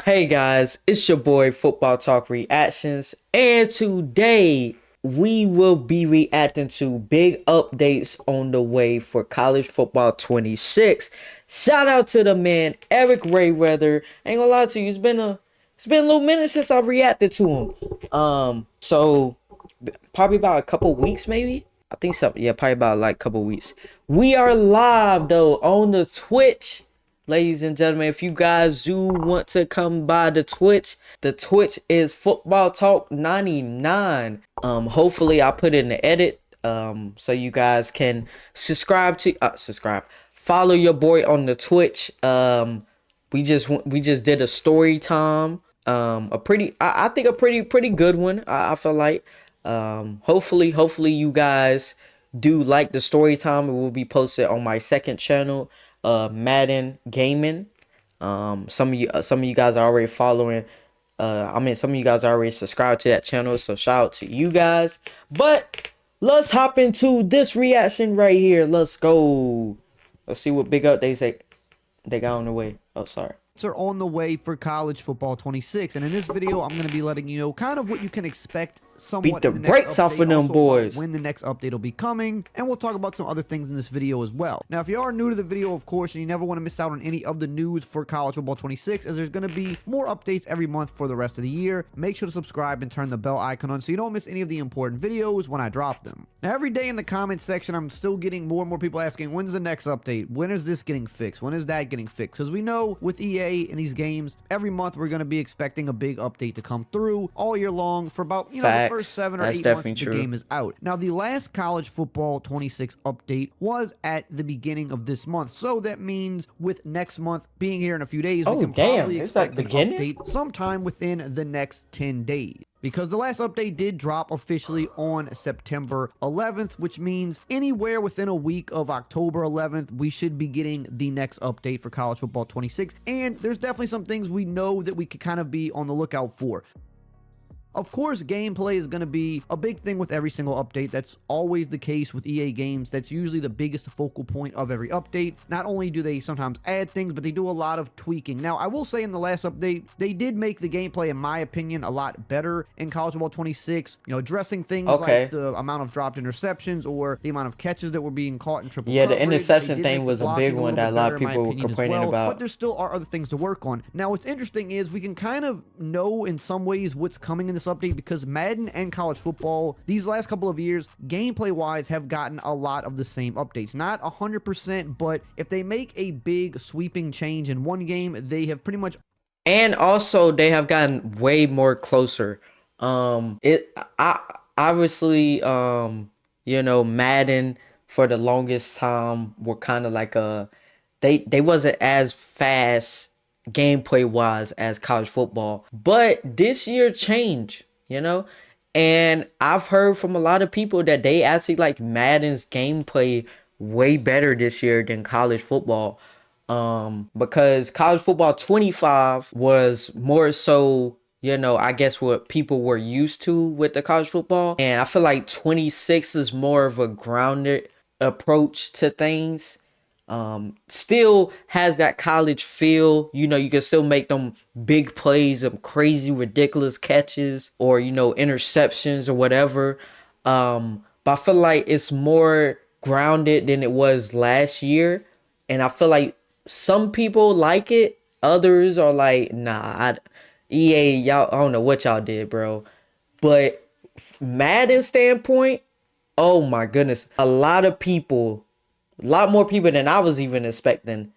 Hey guys, it's your boy Football Talk Reactions, and today we will be reacting to big updates on the way for college football 26. Shout out to the man Eric Rayweather. Ain't gonna lie to you, it's been a little minute since I reacted to him. Probably about a couple weeks maybe. I think so. Yeah, probably about like a couple weeks. We are live though on the Twitch. Ladies and gentlemen, if you guys do want to come by the Twitch is Football Talk 99. Hopefully I put in the edit so you guys can subscribe. Follow your boy on the Twitch. We just did a story time. A pretty I think a pretty good one. I feel like hopefully you guys do like the story time. It will be posted on my second channel, Madden Gaming. Some of you guys are already following. Some of you guys are already subscribed to that channel, so shout out to you guys. But let's hop into this reaction right here. Let's go. Let's see what big updates they got on the way. Oh, sorry. Are on the way for college football 26, and in this video I'm going to be letting you know kind of what you can expect somewhat Beat the brakes off of them boys. When the next update will be coming, and we'll talk about some other things in this video as well. Now, if you are new to the video, of course, and you never want to miss out on any of the news for college football 26, as there's going to be more updates every month for the rest of the year, make sure to subscribe and turn the bell icon on so you don't miss any of the important videos when I drop them. Now, every day in the comments section, I'm still getting more and more people asking, when's the next update? When is this getting fixed? When is that getting fixed? Because we know with EA in these games, every month we're going to be expecting a big update to come through all year long for about, the first 7 or 8 months the game is out. Now, the last college football 26 update was at the beginning of this month, so that means with next month being here in a few days, we can probably expect an update sometime within the next 10 days. Because the last update did drop officially on September 11th, which means anywhere within a week of October 11th, we should be getting the next update for college football 26. And there's definitely some things we know that we could kind of be on the lookout for. Of course, gameplay is going to be a big thing with every single update. That's always the case with EA games. That's usually the biggest focal point of every update. Not only do they sometimes add things, but they do a lot of tweaking. Now, I will say in the last update, they did make the gameplay, in my opinion, a lot better in College Football 26. Addressing things like the amount of dropped interceptions or the amount of catches that were being caught in triple coverage. The interception thing was a big one that a lot of people were complaining about. But there still are other things to work on. Now, what's interesting is we can kind of know in some ways what's coming in this update because Madden and college football these last couple of years gameplay wise have gotten a lot of the same updates. Not 100%, but if they make a big sweeping change in one game, they have pretty much, and also they have gotten way more closer. I obviously Madden for the longest time were kind of like they wasn't as fast gameplay wise as college football, but this year changed. And I've heard from a lot of people that they actually like Madden's gameplay way better this year than college football. Because college football 25 was more so, I guess what people were used to with the college football. And I feel like 26 is more of a grounded approach to things. Still has that college feel. You can still make them big plays, of crazy ridiculous catches, or interceptions or whatever. But I feel like it's more grounded than it was last year, and I feel like some people like it, others are like, nah, EA, y'all, I don't know what y'all did, bro. But Madden standpoint, oh my goodness, a lot more people than I was even expecting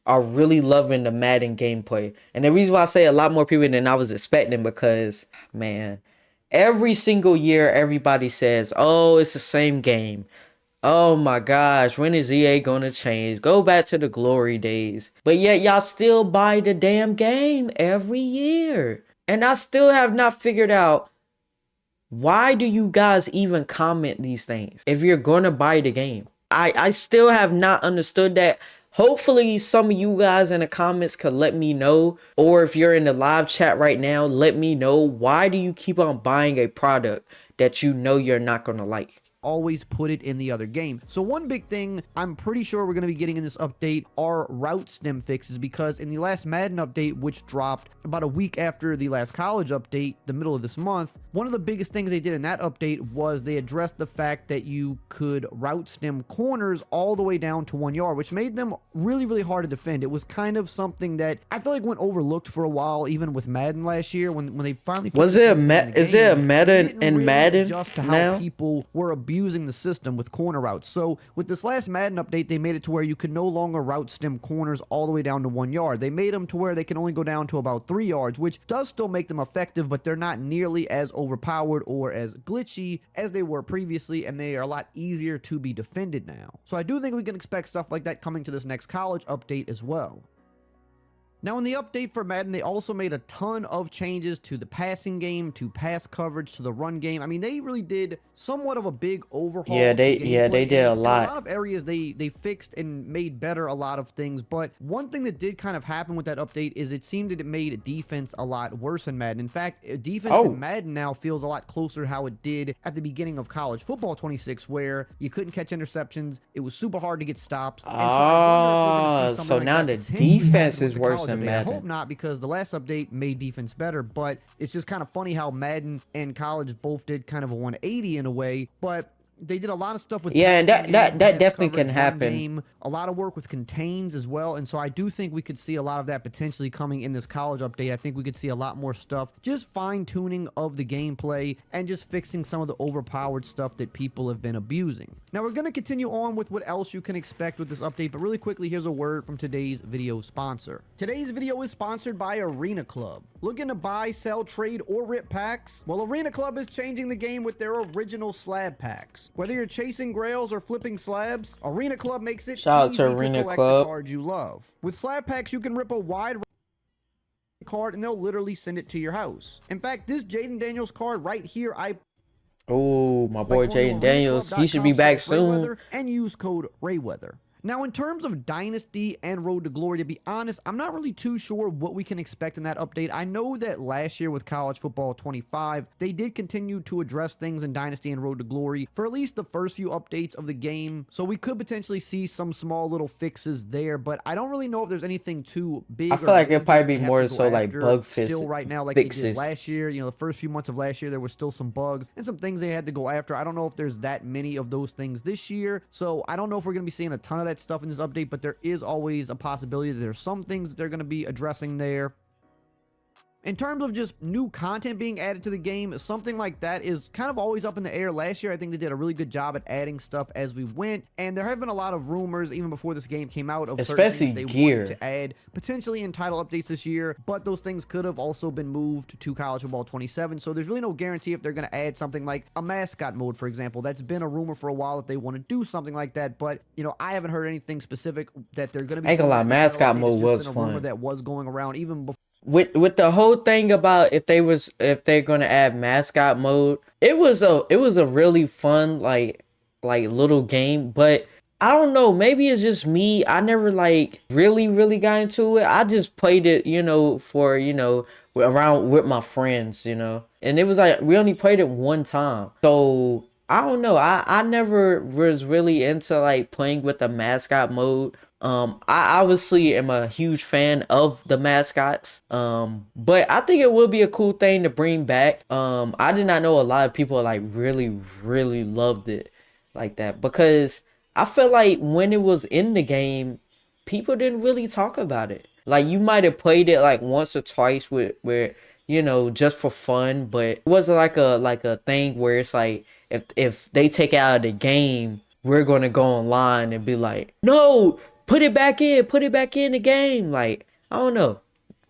are really loving the Madden gameplay. And the reason why I say a lot more people than I was expecting, because, man, every single year everybody says, oh, it's the same game. Oh my gosh, when is EA gonna change? Go back to the glory days. But yet y'all still buy the damn game every year. And I still have not figured out, why do you guys even comment these things if you're gonna buy the game? I still have not understood that. Hopefully some of you guys in the comments could let me know, or if you're in the live chat right now, let me know, why do you keep on buying a product that you know you're not gonna like? always put it in the other game. So one big thing I'm pretty sure we're going to be getting in this update are route stem fixes, because in the last Madden update, which dropped about a week after the last college update, the middle of this month, one of the biggest things they did in that update was they addressed the fact that you could route stem corners all the way down to 1 yard, which made them really, really hard to defend. It was kind of something that I feel like went overlooked for a while, even with Madden last year when they finally put Was this it a in the meta? Is game. it a meta They didn't in really Madden adjust to how now? people were abusing the system with corner routes. So with this last Madden update, they made it to where you could no longer route stem corners all the way down to 1 yard. They made them to where they can only go down to about 3 yards, which does still make them effective, but they're not nearly as overpowered or as glitchy as they were previously, and they are a lot easier to be defended now. So I do think we can expect stuff like that coming to this next college update as well. Now, in the update for Madden, they also made a ton of changes to the passing game, to pass coverage, to the run game. I mean, they really did somewhat of a big overhaul. Yeah, they to they gameplay, did a and in lot. a lot of areas, they fixed and made better a lot of things. But one thing that did kind of happen with that update is it seemed that it made defense a lot worse in Madden. In fact, defense in Madden now feels a lot closer to how it did at the beginning of College Football 26, where you couldn't catch interceptions. It was super hard to get stops. And so I wonder if we're going to see something So like now that the potentially defense happen with is the worse college than update. I Madden. hope not, because the last update made defense better, but it's just kind of funny how Madden and college both did kind of a 180 in a way, but they did a lot of stuff with Yeah, and passing that game, that pass definitely coverage, can run happen. game, a lot of work with contains as well, and so I do think we could see a lot of that potentially coming in this college update. I think we could see a lot more stuff, just fine-tuning of the gameplay and just fixing some of the overpowered stuff that people have been abusing. Now, we're going to continue on with what else you can expect with this update, but really quickly, here's a word from today's video sponsor. Today's video is sponsored by Arena Club. Looking to buy, sell, trade, or rip packs? Well, Arena Club is changing the game with their original slab packs. Whether you're chasing grails or flipping slabs, Arena Club makes it Shout out easy to to Arena collect Club. the cards you love. With slab packs, you can rip a wide card and they'll literally send it to your house. In fact, this Jaden Daniels card right here, I Oh, my by boy going to Jaden Daniels. He should be back soon. arenaclub.com/Rayweather and use code Rayweather. Now, in terms of Dynasty and Road to Glory, to be honest, I'm not really too sure what we can expect in that update. I know that last year with College Football 25, they did continue to address things in Dynasty and Road to Glory for at least the first few updates of the game, so we could potentially see some small little fixes there, but I don't really know if there's anything too big. I feel like it'd major probably that be they have more to go so like after bug still right now, like they did fixes. last year. You know, the first few months of last year, there were still some bugs and some things they had to go after. I don't know if there's that many of those things this year, so I don't know if we're going to be seeing a ton of that stuff in this update, but there is always a possibility that there's some things that they're going to be addressing there. In terms of just new content being added to the game, something like that is kind of always up in the air. Last year, I think they did a really good job at adding stuff as we went, and there have been a lot of rumors, even before this game came out, of certain Especially things they gear. wanted to add, potentially in title updates this year, but those things could have also been moved to College Football 27, so there's really no guarantee if they're going to add something like a mascot mode, for example. That's been a rumor for a while that they want to do something like that, but, you know, I haven't heard anything specific that they're going to be Ain't gonna doing lie, that in the title mascot update. mode It's just was been a rumor fun. that was going around even before. With the whole thing about if they're gonna add mascot mode, it was a really fun like little game, but I don't know, maybe it's just me. I never like really got into it. I just played it, for around with my friends, and it was like we only played it one time, so I don't know. I never was really into like playing with the mascot mode. I obviously am a huge fan of the mascots. But I think it would be a cool thing to bring back. I did not know a lot of people like really loved it like that, because I feel like when it was in the game, people didn't really talk about it. Like you might have played it like once or twice with where just for fun, but it wasn't like a thing where it's like if they take it out of the game, we're gonna go online and be like, no, put it back in the game. Like, I don't know.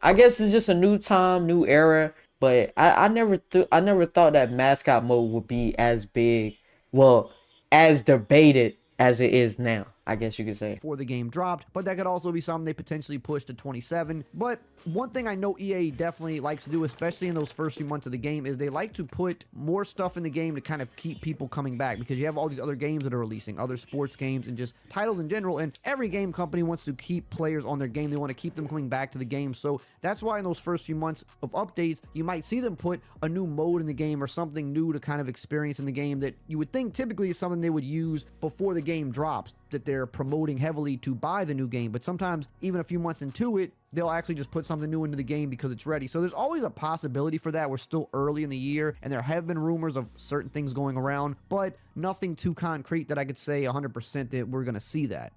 I guess it's just a new time, new era. But I never thought that mascot mode would be as big, well, as debated as it is now. I guess you could say. before the game dropped, but that could also be something they potentially push to 27. But one thing I know EA definitely likes to do, especially in those first few months of the game, is they like to put more stuff in the game to kind of keep people coming back, because you have all these other games that are releasing, other sports games and just titles in general, and every game company wants to keep players on their game. They want to keep them coming back to the game. So that's why in those first few months of updates, you might see them put a new mode in the game or something new to kind of experience in the game that you would think typically is something they would use before the game drops, that they're promoting heavily to buy the new game. But sometimes even a few months into it, they'll actually just put something new into the game because it's ready. So there's always a possibility for that. We're still early in the year, and there have been rumors of certain things going around, but nothing too concrete that I could say 100% that we're going to see that.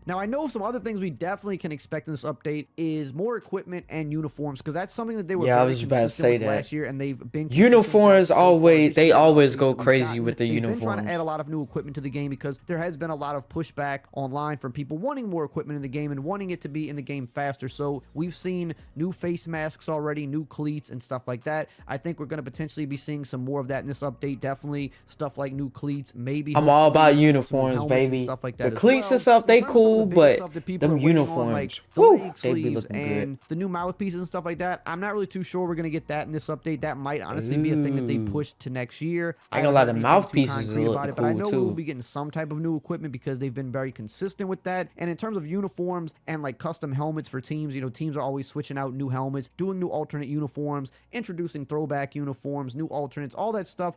Now, I know some other things we definitely can expect in this update is more equipment and uniforms, because that's something that they were very consistent with last year, and they've been uniforms always, they always go crazy with the uniforms. They've been trying to add a lot of new equipment to the game because there has been a lot of pushback online from people wanting more equipment in the game and wanting it to be in the game faster. So we've seen new face masks already, new cleats and stuff like that. I think we're going to potentially be seeing some more of that in this update. Definitely stuff like new cleats, maybe. I'm all about uniforms, baby. Stuff like that. The cleats and stuff, they cool. But them uniforms, like the leg sleeves and the new mouthpieces and stuff like that, I'm not really too sure we're gonna get that in this update. That might honestly be a thing that they push to next year. I got a lot of mouthpieces about it, but I know we will be getting some type of new equipment because they've been very consistent with that. And in terms of uniforms and like custom helmets for teams, you know, teams are always switching out new helmets, doing new alternate uniforms, introducing throwback uniforms, new alternates, all that stuff.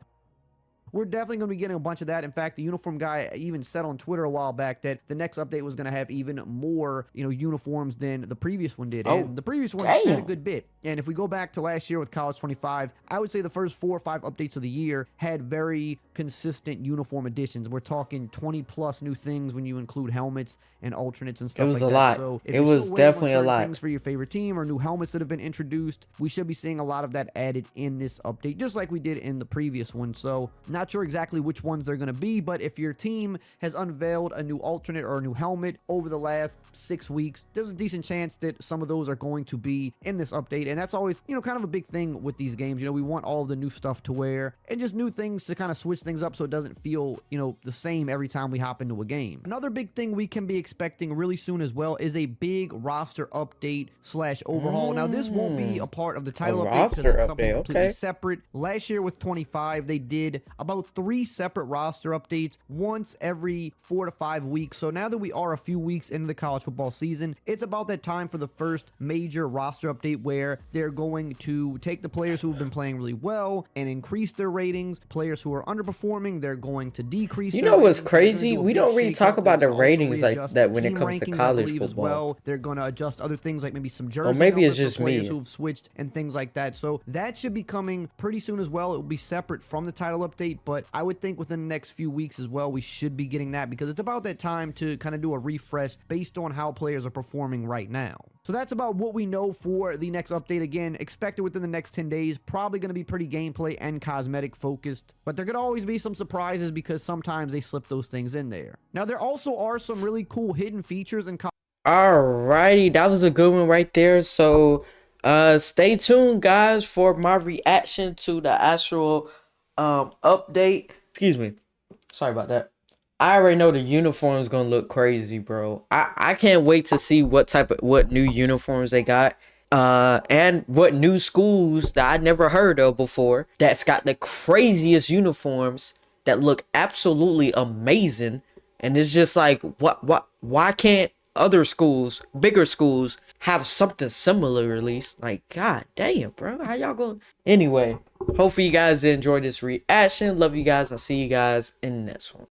We're definitely going to be getting a bunch of that. In fact, the uniform guy even said on Twitter a while back that the next update was going to have even more, you know, uniforms than the previous one did. And the previous one had a good bit. And if we go back to last year with College 25, I would say the first 4 or 5 updates of the year had very consistent uniform additions. We're talking 20 plus new things when you include helmets and alternates and stuff like that. It was a lot. So if it was definitely a lot. Things for your favorite team or new helmets that have been introduced, we should be seeing a lot of that added in this update, just like we did in the previous one. So not sure exactly which ones they're going to be, but if your team has unveiled a new alternate or a new helmet over the last 6 weeks, there's a decent chance that some of those are going to be in this update. And that's always, you know, kind of a big thing with these games. You know, we want all the new stuff to wear and just new things to kind of switch things up so it doesn't feel, you know, the same every time we hop into a game. Another big thing we can be expecting really soon as well is a big roster update / overhaul. Now, this won't be a part of the title update because it's something completely separate. Last year with 25, they did about 3 separate roster updates once every 4 to 5 weeks. So now that we are a few weeks into the college football season, it's about that time for the first major roster update where they're going to take the players who have been playing really well and increase their ratings. Players who are underperforming, they're going to decrease their ratings. You know what's crazy? We don't really talk about the ratings like that when it comes to college football. As well. They're going to adjust other things like maybe some jersey or maybe it's just players who've switched and things like that. So that should be coming pretty soon as well. It will be separate from the title update, but I would think within the next few weeks as well, we should be getting that because it's about that time to kind of do a refresh based on how players are performing right now. So that's about what we know for the next update. Again, expected within the next 10 days, probably going to be pretty gameplay and cosmetic focused, but there could always be some surprises because sometimes they slip those things in there. Now, there also are some really cool hidden features and alrighty, that was a good one right there. So stay tuned, guys, for my reaction to the actual update. Excuse me, sorry about that. I already know the uniform is gonna look crazy, bro. I can't wait to see what new uniforms they got, and what new schools that I never heard of before that's got the craziest uniforms that look absolutely amazing. And it's just like, why can't other schools, bigger schools, have something similar at least? Like, god damn, bro, how y'all going? Anyway, hopefully you guys enjoyed this reaction. Love you guys. I'll see you guys in the next one.